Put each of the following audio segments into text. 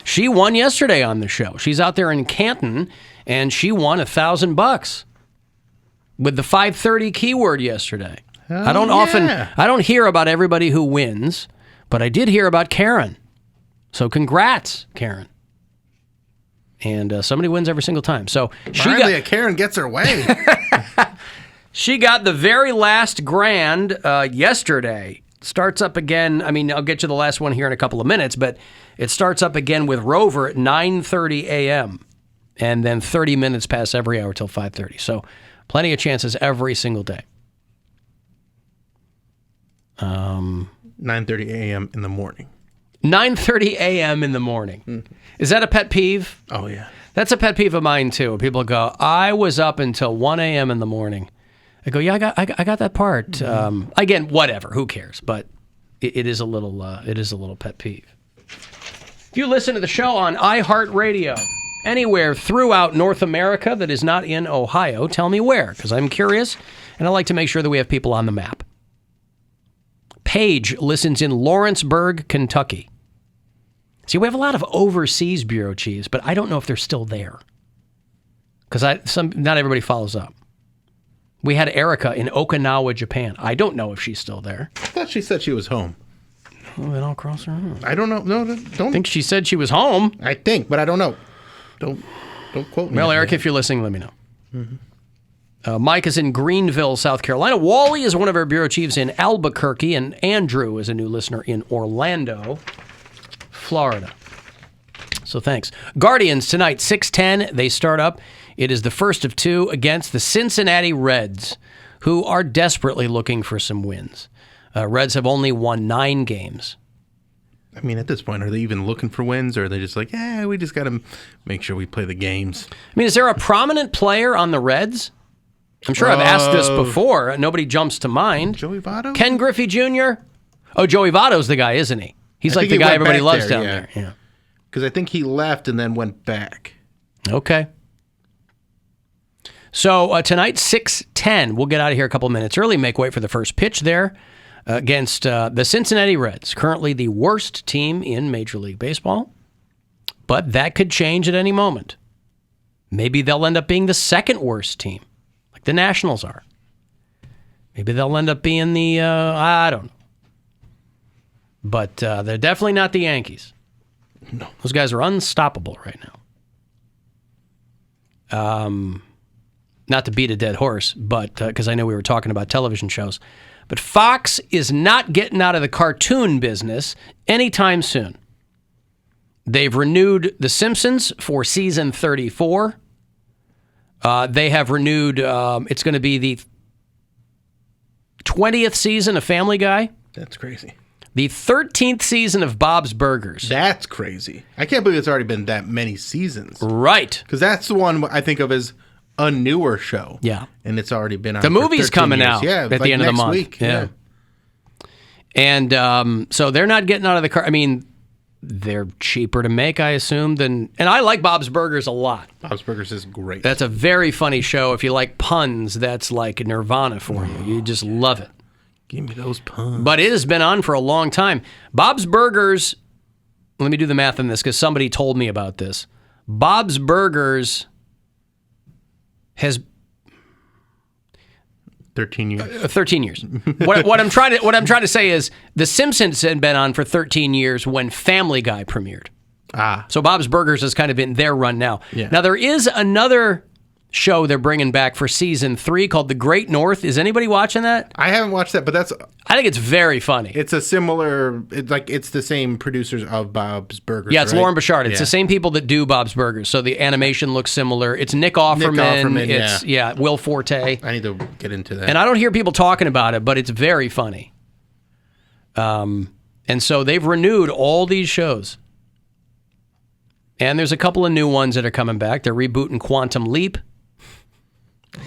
She won yesterday on the show. She's out there in Canton, and she won $1,000 with the 5:30 keyword yesterday. I don't hear about everybody who wins, but I did hear about Karen. So congrats, Karen. And somebody wins every single time. So Finally, Karen gets her way. She got the very last grand yesterday. Starts up again. I mean, I'll get you the last one here in a couple of minutes, but it starts up again with Rover at 9:30 a.m. and then 30 minutes past every hour till 5:30. So plenty of chances every single day. 9:30 a.m. in the morning. 9:30 a.m. in the morning. Mm-hmm. Is that a pet peeve? Oh, yeah. That's a pet peeve of mine, too. People go, I was up until 1 a.m. in the morning. I go, yeah, I got that part. Mm-hmm. Again, whatever, who cares? But it is a little pet peeve. If you listen to the show on iHeartRadio, anywhere throughout North America that is not in Ohio, tell me where, because I'm curious, and I like to make sure that we have people on the map. Paige listens in Lawrenceburg, Kentucky. See, we have a lot of overseas bureau chiefs, but I don't know if they're still there. Because not everybody follows up. We had Erica in Okinawa, Japan. I don't know if she's still there. I thought she said she was home. Oh, then I'll cross her home. I don't know. No, don't. I think she said she was home. I think, but I don't know. Don't quote me. Well, Eric, if you're listening, let me know. Mm-hmm. Mike is in Greenville, South Carolina. Wally is one of our bureau chiefs in Albuquerque, and Andrew is a new listener in Orlando, Florida. So thanks. Guardians tonight, 6:10. They start up. It is the first of two against the Cincinnati Reds, who are desperately looking for some wins. Reds have only won 9 games. I mean, at this point, are they even looking for wins, or are they just like, we just got to make sure we play the games? I mean, is there a prominent player on the Reds? I'm sure I've asked this before. Nobody jumps to mind. Joey Votto? Ken Griffey Jr.? Oh, Joey Votto's the guy, isn't he? He's like the guy everybody loves down there. Yeah. Because I think he left and then went back. Okay. So tonight, 6:10. We'll get out of here a couple minutes early. Make way for the first pitch there against the Cincinnati Reds, currently the worst team in Major League Baseball. But that could change at any moment. Maybe they'll end up being the second worst team, like the Nationals are. Maybe they'll end up being the, I don't know. But they're definitely not the Yankees. No. Those guys are unstoppable right now. Not to beat a dead horse, but because I know we were talking about television shows. But Fox is not getting out of the cartoon business anytime soon. They've renewed The Simpsons for season 34. They have renewed, it's going to be the 20th season of Family Guy. That's crazy. The 13th season of Bob's Burgers. That's crazy. I can't believe it's already been that many seasons. Right. Because that's the one I think of as a newer show. Yeah. And it's already been on the for movie's 13 coming years. out at the end of the month. Week. Yeah. And so they're not getting out of the car. I mean, they're cheaper to make, I assume, than... And I like Bob's Burgers a lot. Bob's Burgers is great. That's a very funny show. If you like puns, that's like Nirvana for you. You just love it. Give me those puns. But it has been on for a long time. Bob's Burgers... Let me do the math on this because somebody told me about this. Bob's Burgers has... 13 years. 13 years. What I'm trying to say is The Simpsons had been on for 13 years when Family Guy premiered. So Bob's Burgers has kind of been their run now. Yeah. Now there is another show they're bringing back for season 3 called The Great North. Is anybody watching that? I haven't watched that, but I think it's very funny. It's a similar. It's the same producers of Bob's Burgers. Yeah, it's right? Lauren Bouchard. It's the same people that do Bob's Burgers, so the animation looks similar. It's Nick Offerman. It's Will Forte. I need to get into that. And I don't hear people talking about it, but it's very funny. And so they've renewed all these shows. And there's a couple of new ones that are coming back. They're rebooting Quantum Leap.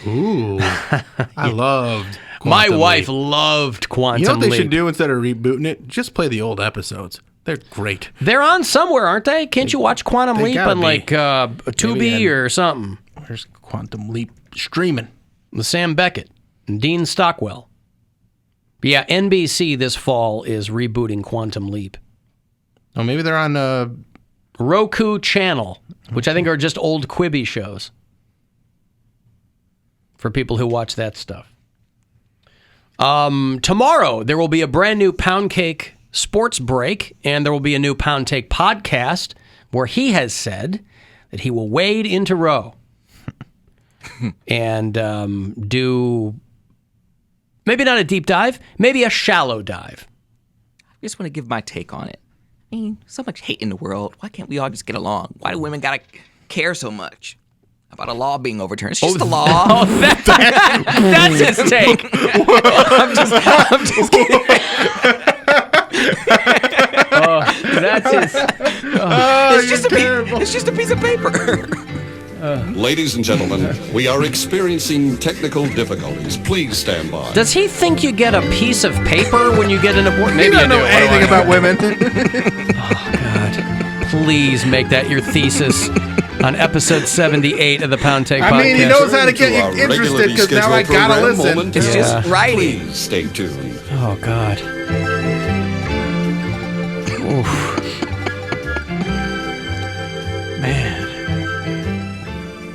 Ooh, I loved My Quantum wife Leap. loved Quantum Leap. You know what they should do instead of rebooting it? Just play the old episodes. They're great. They're on somewhere, aren't they? Can't you watch Quantum Leap on like Tubi or something? Where's Quantum Leap streaming? With Sam Beckett and Dean Stockwell. Yeah, NBC this fall is rebooting Quantum Leap. Oh, maybe they're on Roku Channel, which I think are just old Quibi shows for people who watch that stuff. Tomorrow, there will be a brand new Poundcake sports break, and there will be a new Poundcake podcast where he has said that he will wade into Roe and do maybe not a deep dive, maybe a shallow dive. I just want to give my take on it. I mean, so much hate in the world. Why can't we all just get along? Why do women gotta care so much about a law being overturned? It's just a law. Oh, that's his take. I'm just kidding. That's his. It's just a piece of paper. Ladies and gentlemen, we are experiencing technical difficulties. Please stand by. Does he think you get a piece of paper when you get an abortion? Maybe You don't know anything about women. Oh, God. Please make that your thesis on episode 78 of the Poundcake podcast. I mean, he knows how to To our get you interested regularly because now I scheduled gotta program listen. momentarily. It's just writing. Please stay tuned. Oh, God. Oof. Man.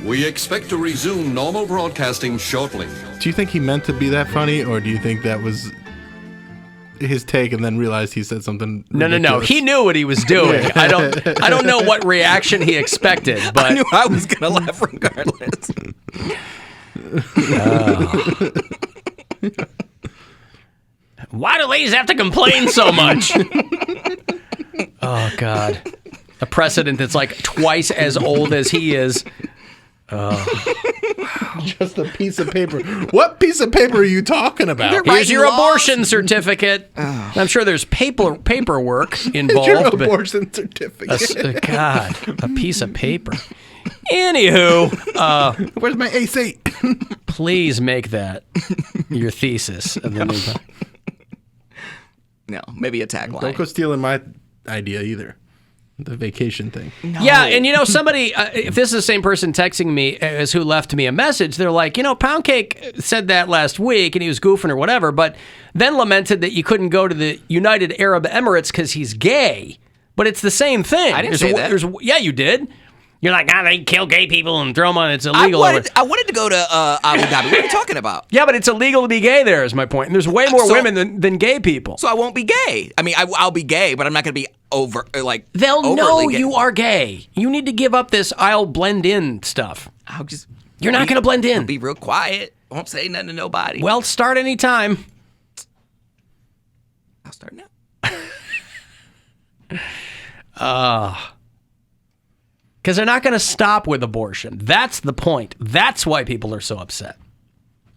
We expect to resume normal broadcasting shortly. Do you think he meant to be that funny, or do you think that was his take and then realized he said something No. ridiculous? He knew what he was doing. I don't know what reaction he expected, I but knew I was gonna laugh regardless. why do ladies have to complain so much? Oh, God. A precedent that's like twice as old as he is. Just a piece of paper. What piece of paper are you talking about? They're Here's your writing laws. abortion certificate. I'm sure there's paperwork Your involved. but abortion certificate. God, a piece of paper. Anywho, Where's my AC? please make that your thesis of the new. No, maybe a tagline. Don't go stealing my idea either. The vacation thing. Yeah, and somebody, if this is the same person texting me as who left me a message, they're like, Poundcake said that last week and he was goofing or whatever, but then lamented that you couldn't go to the United Arab Emirates because he's gay. But it's the same thing. I didn't say that. Yeah, you did. You're like, they kill gay people and throw them on. It's illegal. I wanted to go to Abu Dhabi. What are you talking about? Yeah, but it's illegal to be gay there, is my point. And there's way more women than gay people. So I won't be gay. I mean, I'll be gay, but I'm not going to be They'll know overly gay. you are gay. You need to give up this I'll blend in stuff. You're not going to blend in. I'll be real quiet. Won't say nothing to nobody. Well, start any time. I'll start now. Because they're not going to stop with abortion. That's the point. That's why people are so upset.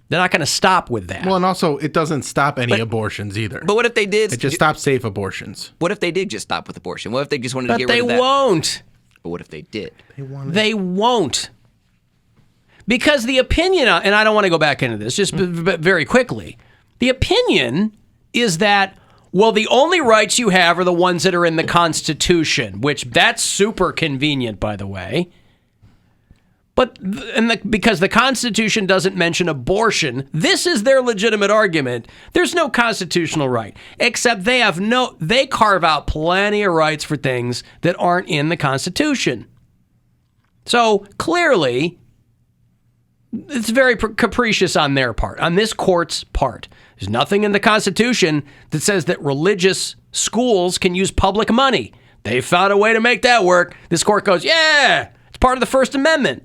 They're not going to stop with that. Well, and also, it doesn't stop any abortions either. But what if they did? It just stops safe abortions. What if they did just stop with abortion? What if they just wanted to but get they rid of that? won't. But what if they did? They won't. Because the opinion, and I don't want to go back into this, just very quickly. The opinion is that, well, the only rights you have are the ones that are in the Constitution, which that's super convenient, by the way. But because the Constitution doesn't mention abortion, this is their legitimate argument. There's no constitutional right, except they carve out plenty of rights for things that aren't in the Constitution. So clearly, it's very capricious on their part, on this court's part. There's nothing in the Constitution that says that religious schools can use public money. They found a way to make that work. This court goes, yeah, it's part of the First Amendment.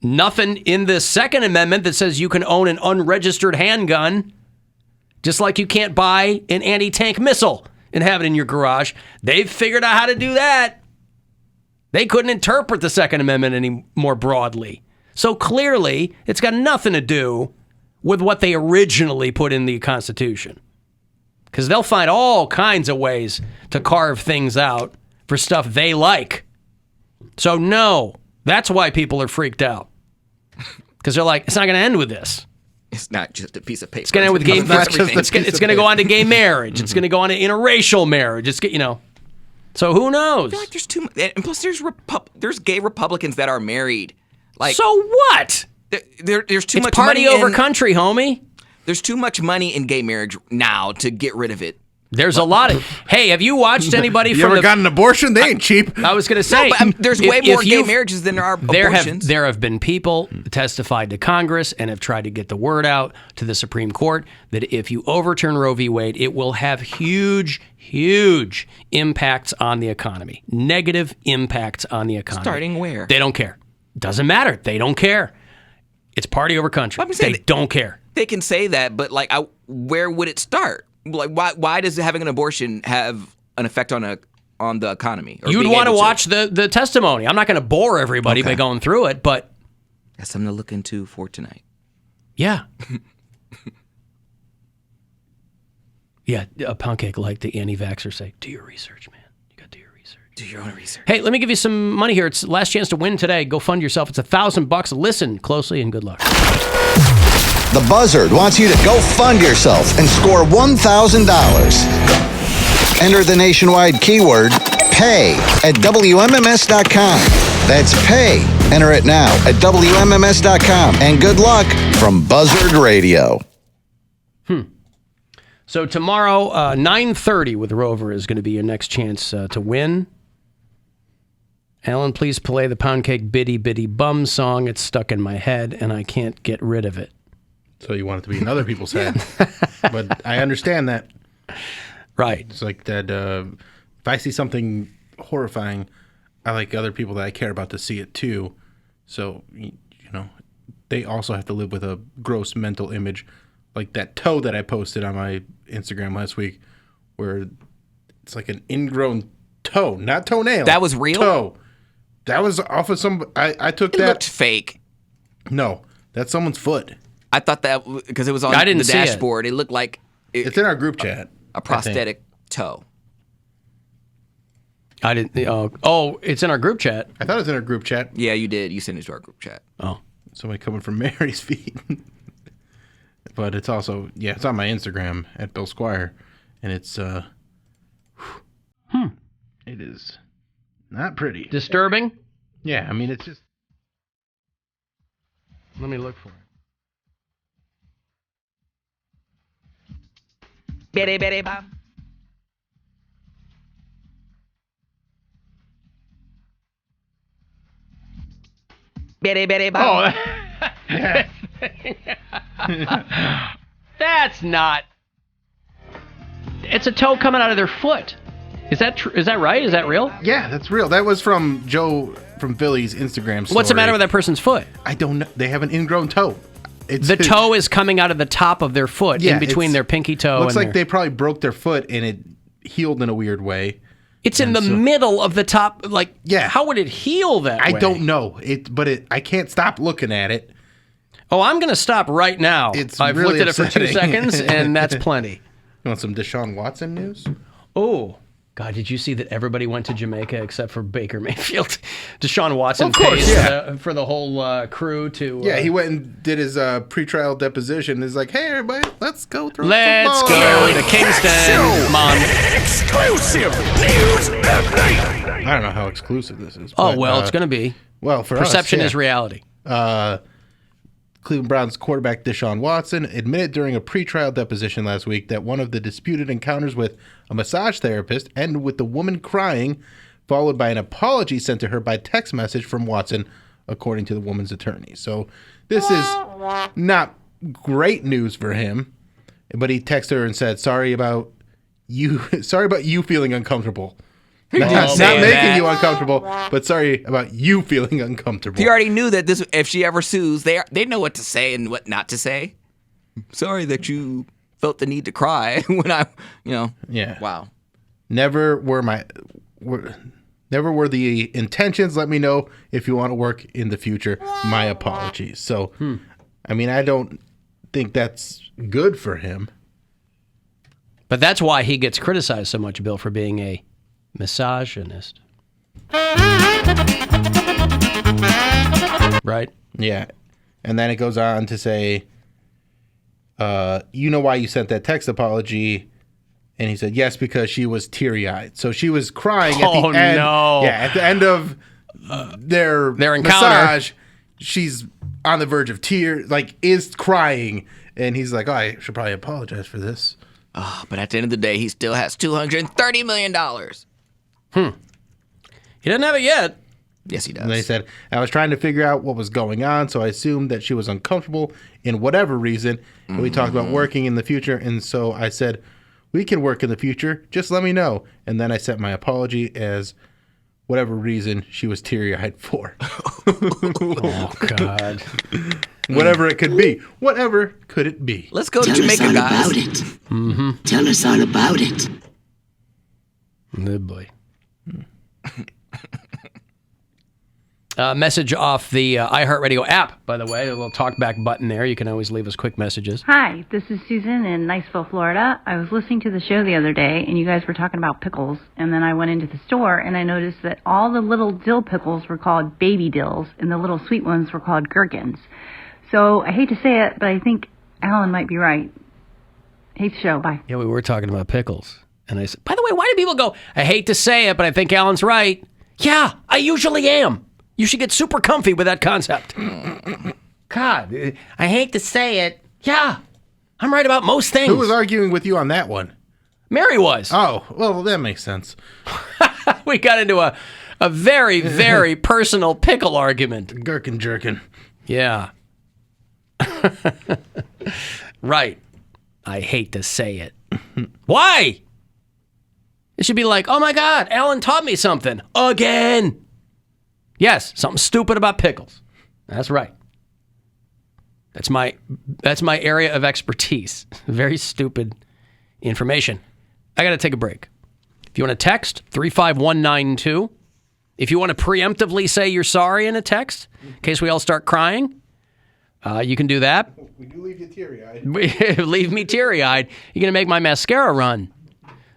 Nothing in the Second Amendment that says you can own an unregistered handgun, just like you can't buy an anti-tank missile and have it in your garage. They've figured out how to do that. They couldn't interpret the Second Amendment any more broadly. So clearly, it's got nothing to do with what they originally put in the Constitution. Because they'll find all kinds of ways to carve things out for stuff they like. So no, that's why people are freaked out. Because they're like, it's not going to end with this. It's not just a piece of paper. It's going to end with gay. It's going to go on to gay marriage. It's going to go on to interracial marriage. So who knows? I feel like there's too much. And plus, there's gay Republicans that are married. Like, so what? There's too It's much party money over country, homie. There's too much money in gay marriage now to get rid of it. There's a lot of. Hey, have you watched anybody You from ever got an abortion? They ain't cheap. I was going to say, But, there's way if more gay you've- marriages than there are abortions. There have been people testified to Congress and have tried to get the word out to the Supreme Court that if you overturn Roe v. Wade, it will have huge impacts on the economy. Negative impacts on the economy. Starting where? They don't care. Doesn't matter. They don't care. It's party over country. They don't care. They can say that, but like, where would it start? Like, why does having an abortion have an effect on the economy? Or You'd being want to able watch the testimony. I'm not going to bore everybody by going through it, but That's something to look into for tonight. yeah. Yeah, a Poundcake like the anti-vaxxers say, do your research, man. You got to do your research. Do your own research. Hey, let me give you some money here. It's last chance to win today. Go fund yourself. It's $1,000. Listen closely and good luck. The Buzzard wants you to go fund yourself and score $1,000. Enter the nationwide keyword PAY at WMMS.com. That's PAY. Enter it now at WMMS.com. And good luck from Buzzard Radio. So tomorrow, 9:30 with Rover is going to be your next chance to win. Alan, please play the Poundcake Bitty Bitty Bum song. It's stuck in my head, and I can't get rid of it. So you want it to be in other people's head. But I understand that. Right. It's like that if I see something horrifying, I like other people that I care about to see it too. So, they also have to live with a gross mental image. Like that toe that I posted on my Instagram last week, where it's like an ingrown toe, not toenail. That was real? Toe. That was off of some. I took It that. looked fake. No, that's someone's foot. I thought that because it was on I didn't the see it. dashboard. It looked like It's in our group chat. a prosthetic toe. I didn't. Oh, it's in our group chat. I thought it was in our group chat. Yeah, you did. You sent it to our group chat. Oh. Somebody coming from Mary's feet. But it's also, it's on my Instagram at Bill Squire. And it's, it is not pretty. Disturbing? Yeah, I mean, it's just. Let me look for it. Bitty bitty bum. Bitty bitty bum. That's not. It's a toe coming out of their foot. Is that true? Is that right? Is that real? Yeah, that's real. That was from Joe from Philly's Instagram story. What's the matter with that person's foot? I don't know. They have an ingrown toe. It's The toe is coming out of the top of their foot, Yeah, in between it's- their pinky toe Looks and like their... they probably broke their foot and it healed in a weird way. It's in the middle of the top. Like, Yeah. how would it heal that way? I don't know. I can't stop looking at it. Oh, I'm going to stop right now. It's I've really looked at it for 2 upsetting. seconds, and that's plenty. You want some Deshaun Watson news? Oh, God, did you see that everybody went to Jamaica except for Baker Mayfield? Deshaun Watson Of course, pays yeah. for the whole crew to... Yeah, he went and did his pretrial deposition. He's like, hey, everybody, let's go through Let's football. go to Kingston, Mom. Exclusive news update. I don't know how exclusive this is. Oh, but, well, it's going to be. Well, for Perception us, is reality. Cleveland Browns quarterback Deshaun Watson admitted during a pretrial deposition last week that one of the disputed encounters with a massage therapist ended with the woman crying, followed by an apology sent to her by text message from Watson, according to the woman's attorney. So this is not great news for him, but he texted her and said, sorry about you feeling uncomfortable. Not say making that. you uncomfortable, but sorry about you feeling uncomfortable. He already knew that if she ever sues, they know what to say and what not to say. Sorry that you felt the need to cry when Yeah. Wow. Never were the intentions. Let me know if you want to work in the future. My apologies. So, I mean, I don't think that's good for him. But that's why he gets criticized so much, Bill, for being a misogynist. Right? Yeah. And then it goes on to say, you know why you sent that text apology? And he said, yes, because she was teary-eyed. So she was crying at the end. No. Yeah, at the end of their encounter. massage, she's on the verge of tears, like is crying. And he's like, oh, I should probably apologize for this. Oh, but at the end of the day, he still has $230 million. He doesn't have it yet. Yes, he does. And they said, I was trying to figure out what was going on, so I assumed that she was uncomfortable in whatever reason. And we talked about working in the future, and so I said, we can work in the future. Just let me know. And then I sent my apology as whatever reason she was teary-eyed for. Oh, God. Whatever it could be. Whatever could it be? Let's go to Tell us Jamaica, all guys. about it. Tell us all about it. Oh, boy. Message off the iHeartRadio app, by the way. A little talkback button there. You can always leave us quick messages. Hi, this is Susan in Niceville, Florida. I was listening to the show the other day, and you guys were talking about pickles, and then I went into the store, and I noticed that all the little dill pickles were called baby dills, and the little sweet ones were called gherkins. So I hate to say it, but I think Alan might be right. Hate the show. Bye. Yeah, we were talking about pickles. And I said, by the way, why do people go, I hate to say it, but I think Alan's right? Yeah, I usually am. You should get super comfy with that concept. God, I hate to say it. Yeah, I'm right about most things. Who was arguing with you on that one? Mary was. Oh, well, that makes sense. We got into a very, very personal pickle argument. Gherkin jerkin. Yeah. Right. I hate to say it. Why? It should be like, oh my God, Alan taught me something. Again. Yes, something stupid about pickles. That's right. That's my area of expertise. Very stupid information. I got to take a break. If you want to text, 35192. If you want to preemptively say you're sorry in a text, in case we all start crying, you can do that. We do leave you teary-eyed. Leave me teary-eyed. You're going to make my mascara run.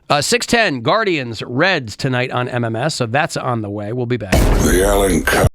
6:10, Guardians, Reds tonight on MMS, so that's on the way. We'll be back. The Alan Cox